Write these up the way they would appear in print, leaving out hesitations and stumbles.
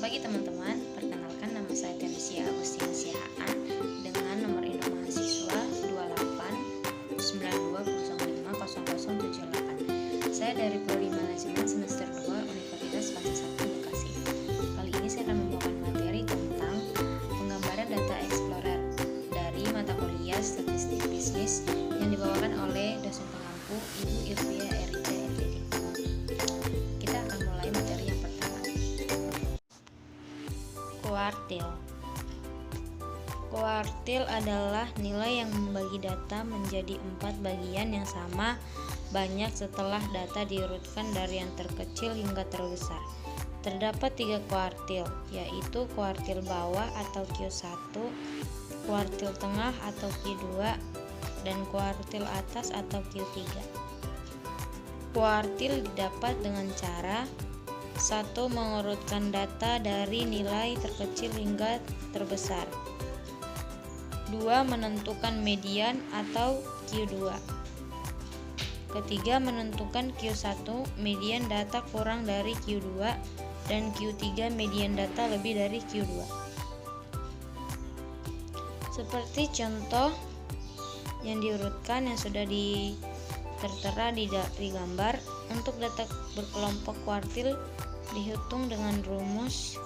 pagi teman-teman, perkenalkan nama saya Teresia Agustina Sihaan dengan nomor induk mahasiswa 2892050078. Saya dari Prodi Manajemen semester 2 Universitas Pasca Bekasi. Kali ini saya akan membawakan materi tentang penggambaran data explorer dari mata kuliah Statistik Bisnis yang dibawakan oleh dosen pengampu Ibu Ilvia Erica FTD. Kita akan mulai materi yang pertama. Kuartil. Kuartil adalah nilai yang membagi data menjadi 4 bagian yang sama banyak setelah data diurutkan dari yang terkecil hingga terbesar. Terdapat 3 kuartil, yaitu kuartil bawah atau Q1, kuartil tengah atau Q2, dan kuartil atas atau Q3. Kuartil didapat dengan cara 1. Mengurutkan data dari nilai terkecil hingga terbesar. 2. Menentukan median atau Q2. Ketiga, menentukan Q1 median data kurang dari Q2 dan Q3 median data lebih dari Q2. Seperti contoh yang diurutkan yang sudah tertera di gambar. Untuk data berkelompok kuartil dihitung dengan rumus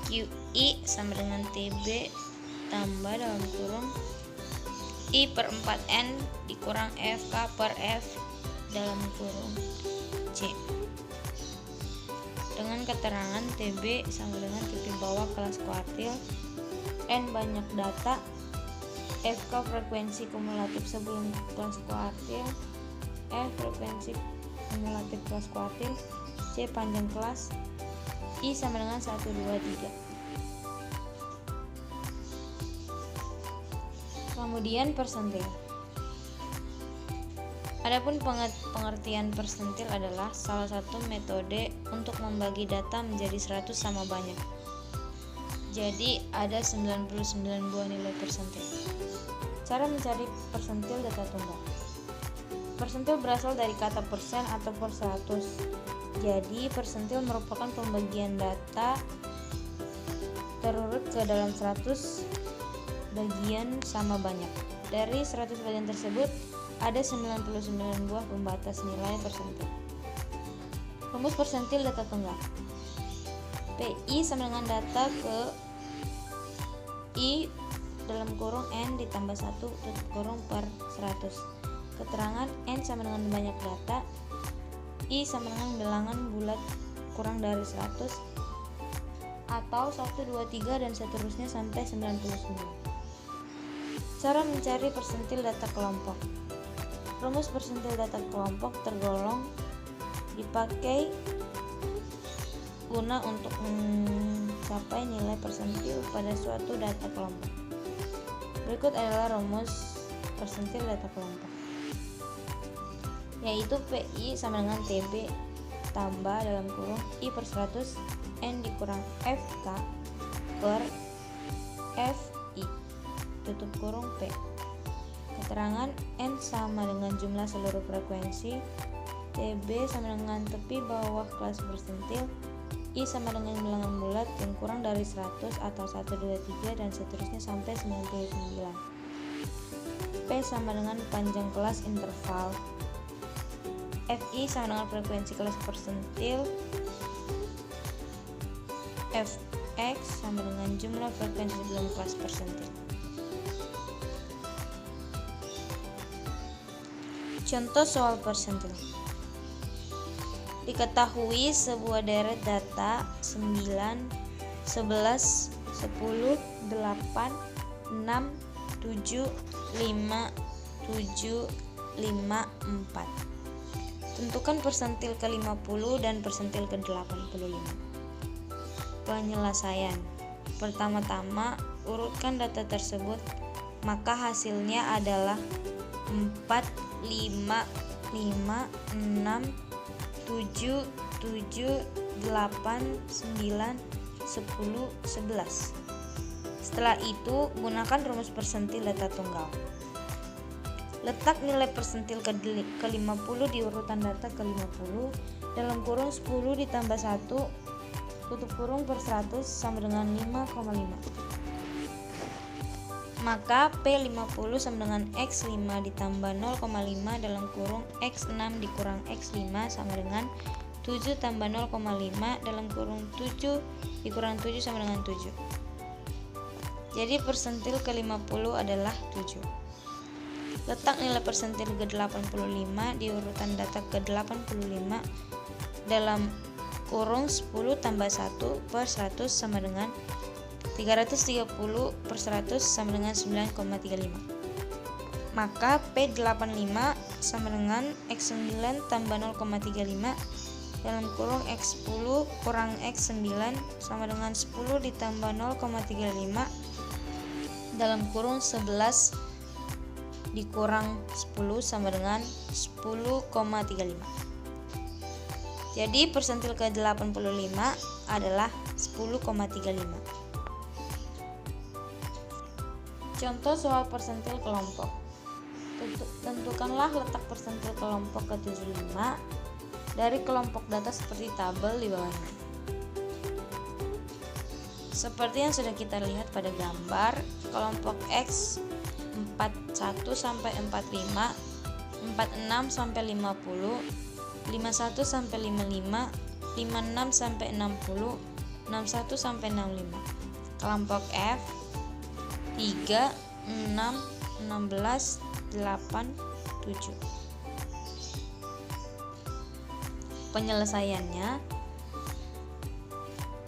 QI sama dengan TB tambah dalam kurung I per 4N dikurang FK per F dalam kurung C. Dengan keterangan TB sama dengan tipe bawah kelas kuartil, N banyak data, FK frekuensi kumulatif sebelum kelas kuartil, F frekuensi kumulatif kelas kuartil, C panjang kelas, I sama dengan 1, 2, 3. Kemudian persentil. Adapun pengertian persentil adalah salah satu metode untuk membagi data menjadi 100 sama banyak. Jadi ada 99 buah nilai persentil. Cara mencari persentil data tunggal. Persentil berasal dari kata persen atau per 100. Jadi persentil merupakan pembagian data terurut ke dalam 100 bagian sama banyak. Dari 100 bagian tersebut ada 99 buah pembatas nilai persentil. Rumus persentil data tunggal. PI sama dengan data ke I dalam kurung N ditambah 1 tutup kurung per 100. Keterangan N sama dengan banyak data, I sama dengan bilangan bulat kurang dari 100 atau 1, 2, 3 dan seterusnya sampai 99. Cara mencari persentil data kelompok. Rumus persentil data kelompok tergolong dipakai guna untuk mencapai nilai persentil pada suatu data kelompok. Berikut adalah rumus persentil data kelompok, yaitu PI sama dengan TB tambah dalam kurung I per 100 N dikurang FK per FI tutup kurung P. Keterangan N sama dengan jumlah seluruh frekuensi, TB sama dengan tepi bawah kelas persentil, I sama dengan bilangan bulat yang kurang dari 100 atau 1, 2, 3 dan seterusnya sampai 99. P sama dengan panjang kelas interval, FI sama dengan frekuensi kelas persentil, Fx sama dengan jumlah frekuensi sebelum kelas persentil. Contoh soal persentil. Diketahui sebuah deret data 9, 11, 10, 8, 6, 7, 5, 7, 5, 4. Tentukan persentil ke-50 dan persentil ke-85. Penyelesaian. Pertama-tama, urutkan data tersebut, maka hasilnya adalah 4, 5, 5, 6, 7, 7, 8, 9, 10, 11. Setelah itu, gunakan rumus persentil data tunggal. Letak nilai persentil ke-50 di urutan data ke-50 dalam kurung 10 ditambah 1 tutup kurung per 100 sama dengan 5,5. Maka P50 sama dengan X5 ditambah 0,5 dalam kurung X6 dikurang X5 sama dengan 7 tambah 0,5 dalam kurung 7 dikurang 7 sama dengan 7. Jadi persentil ke-50 adalah 7. Letak nilai persentil ke-85 di urutan data ke-85 dalam kurung 10 tambah 1 per 100 sama dengan 330 per 100 sama dengan 9,35. Maka P85 sama dengan X9 tambah 0,35 dalam kurung X10 kurang X9 sama dengan 10 ditambah 0,35 dalam kurung 11 dikurang 10 sama dengan 10,35. Jadi persentil ke-85 adalah 10,35. Contoh soal persentil kelompok. Tentukanlah letak persentil kelompok ke-75 dari kelompok data seperti tabel di bawahnya. Seperti yang sudah kita lihat pada gambar, kelompok X 41 sampai 45, 46 sampai 50, 51 sampai 55, 56 sampai 60, 61 sampai 65. Kelompok F 3, 6, 16, 8, 7. Penyelesaiannya,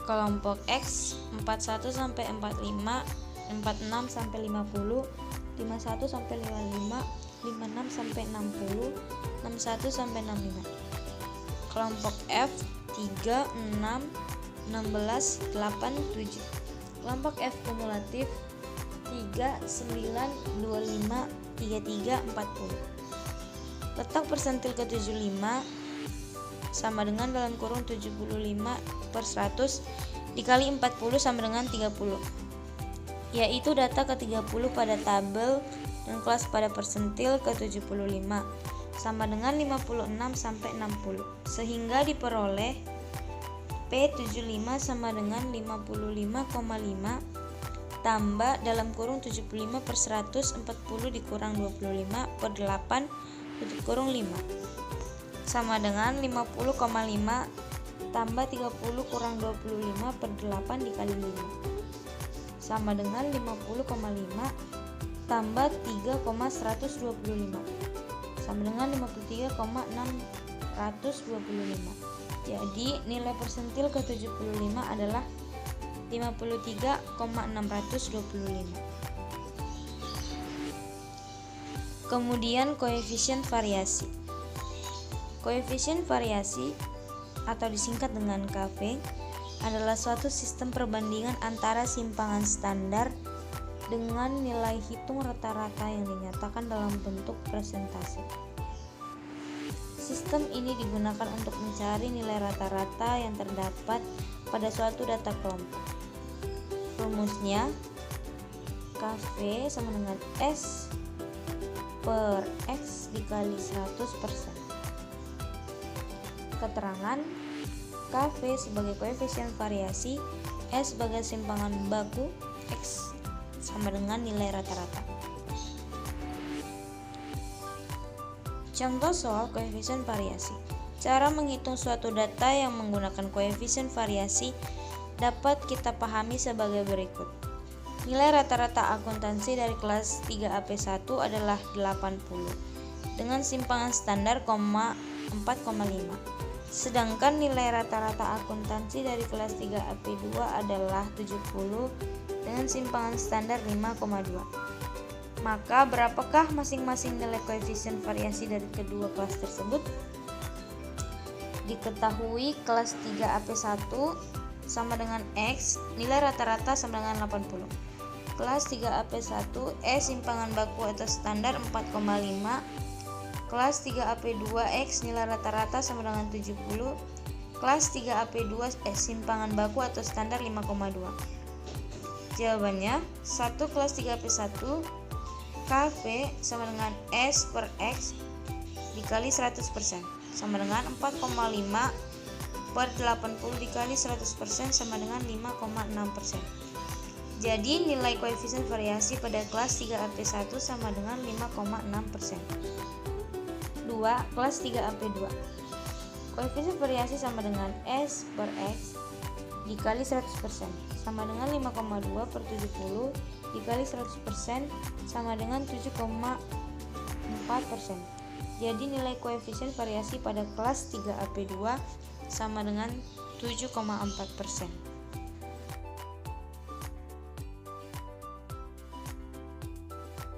kelompok X 41 sampai 45, 46 sampai 50, 51 sampai 55, 56 sampai 60, 61 sampai 65. Kelompok F 3, 6, 16, 8, 7. Kelompok F kumulatif 3, 9, 25, 33, 40. Letak persentil ke-75 sama dengan dalam kurung 75 per 100 dikali 40 sama dengan 30, yaitu data ke-30 pada tabel dan kelas pada persentil ke-75 sama dengan 56 sampai 60, sehingga diperoleh P75 sama dengan 55,5 tambah dalam kurung 75 per 100 40 dikurang 25 per 8 tutup kurung 5 sama dengan 50,5 tambah 30 kurang 25 per 8 dikali 5 sama dengan 50,5 tambah 3,125 sama dengan 53,625. Jadi nilai persentil ke-75 adalah 53,625. Kemudian koefisien variasi. Koefisien variasi atau disingkat dengan KV adalah suatu sistem perbandingan antara simpangan standar dengan nilai hitung rata-rata yang dinyatakan dalam bentuk presentasi. Sistem ini digunakan untuk mencari nilai rata-rata yang terdapat pada suatu data kelompok. Rumusnya KV sama dengan S per X dikali 100%. Keterangan KV sebagai koefisien variasi, S sebagai simpangan baku, X sama dengan nilai rata-rata. Contoh soal koefisien variasi. Cara menghitung suatu data yang menggunakan koefisien variasi dapat kita pahami sebagai berikut. Nilai rata-rata akuntansi dari kelas 3AP1 adalah 80 dengan simpangan standar 4,5. Sedangkan nilai rata-rata akuntansi dari kelas 3AP2 adalah 70 dengan simpangan standar 5,2. Maka berapakah masing-masing nilai koefisien variasi dari kedua kelas tersebut? Diketahui kelas 3AP1 sama dengan X, nilai rata-rata sama dengan 80. Kelas 3AP1 simpangan baku atau standar 4,5. Kelas 3AP2X nilai rata-rata sama dengan 70. Kelas 3AP2 simpangan baku atau standar 5,2. Jawabannya 1 kelas 3AP1 KV sama dengan S per X dikali 100% sama dengan 4,5 per 80 dikali 100% sama dengan 5,6%. Jadi nilai koefisien variasi pada kelas 3AP1 sama dengan 5,6%. 2. Kelas 3AP2. Koefisien variasi sama dengan S per X dikali 100% sama dengan 5,2 per 70 dikali 100% sama dengan 7,4%. Jadi nilai koefisien variasi pada kelas 3AP2 sama dengan 7,4%.